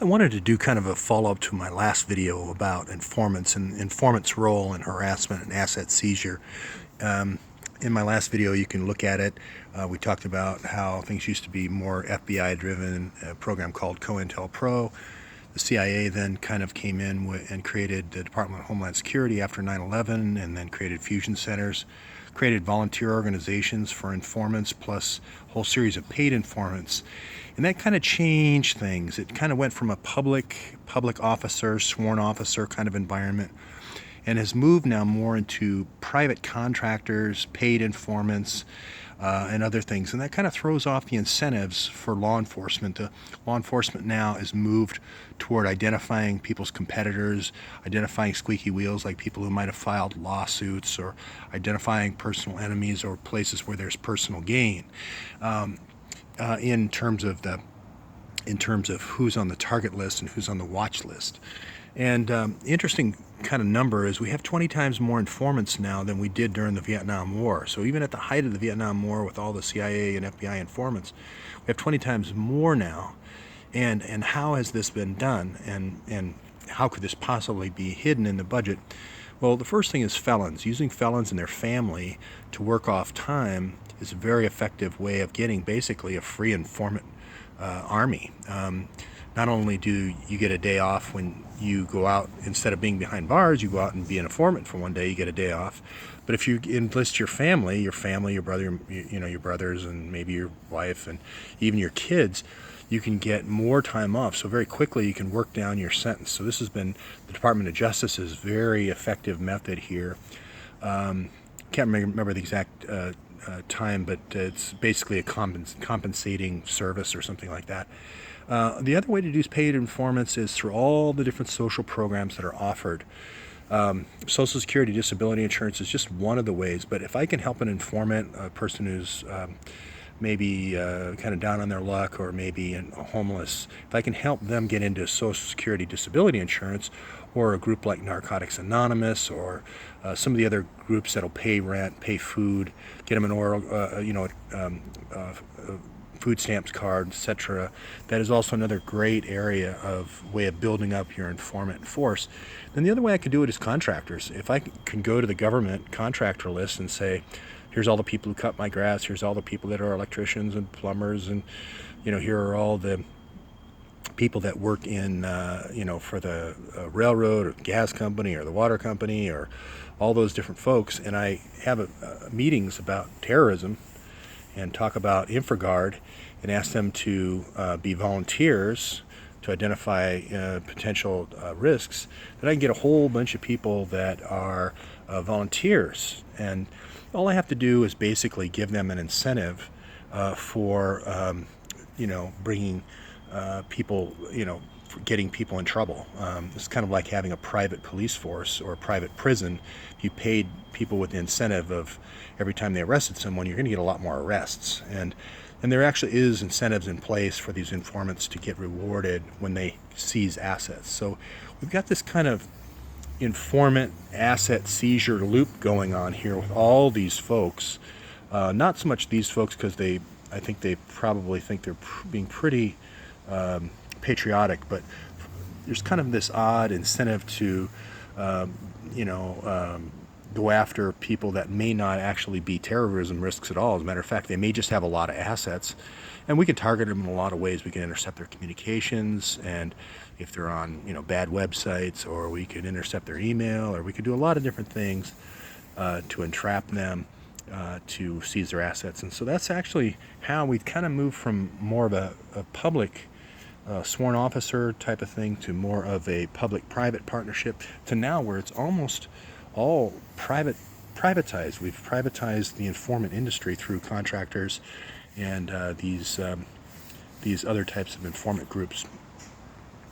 I wanted to do kind of a follow-up to my last video about informants and informants' role in harassment and asset seizure. Um, in my last video, you can look at it. We talked about how things used to be more FBI-driven, a program called COINTELPRO. The CIA then kind of came in and created the Department of Homeland Security after 9/11, and then created fusion centers, created volunteer organizations for informants, plus a whole series of paid informants. And that kind of changed things. It kind of went from a public officer, sworn officer kind of environment, and has moved now more into private contractors, paid informants, and other things. And that kind of throws off the incentives for law enforcement. Law enforcement now is moved toward identifying people's competitors, identifying squeaky wheels like people who might have filed lawsuits, or identifying personal enemies or places where there's personal gain. In terms of who's on the target list and who's on the watch list. And interesting kind of number is we have 20 times more informants now than we did during the Vietnam War. So even at the height of the Vietnam War, with all the CIA and FBI informants, we have 20 times more now. And how has this been done? And how could this possibly be hidden in the budget? Well, the first thing is felons. Using felons and their family to work off time is a very effective way of getting basically a free informant army. Not only do you get a day off when you go out, instead of being behind bars, you go out and be an informant for one day, you get a day off. But if you enlist your family, your brother, your brothers, and maybe your wife, and even your kids, you can get more time off. So very quickly you can work down your sentence. So this has been the Department of Justice's very effective method here. Can't remember the exact time, but it's basically a compensating service or something like that. The other way to do paid informants is through all the different social programs that are offered. Social Security disability insurance is just one of the ways, but if I can help an informant, a person who's maybe kind of down on their luck, or maybe homeless, if I can help them get into Social Security disability insurance, or a group like Narcotics Anonymous, or some of the other groups that'll pay rent, pay food, get them an oral, food stamps card, etc. That is also another great area of way of building up your informant force. Then the other way I could do it is contractors. If I can go to the government contractor list and say, here's all the people who cut my grass, here's all the people that are electricians and plumbers, and here are all the people that work in for the railroad or the gas company or the water company, or all those different folks, and I have meetings about terrorism and talk about infragard, and ask them to be volunteers to identify potential risks, then I can get a whole bunch of people that are volunteers. And all I have to do is basically give them an incentive for bringing people, for getting people in trouble. It's kind of like having a private police force or a private prison. If you paid people with the incentive of every time they arrested someone, you're going to get a lot more arrests. And there actually is incentives in place for these informants to get rewarded when they seize assets. So we've got this kind of informant asset seizure loop going on here with all these folks. Not so much these folks, because I think they probably think they're being pretty patriotic, but there's kind of this odd incentive to go after people that may not actually be terrorism risks at all. As a matter of fact, they may just have a lot of assets, and we can target them in a lot of ways. We can intercept their communications, and if they're on bad websites, or we could intercept their email, or we could do a lot of different things to entrap them to seize their assets. And so that's actually how we've kind of moved from more of a public sworn officer type of thing to more of a public-private partnership, to now where it's almost all privatized. We've privatized the informant industry through contractors and these other types of informant groups.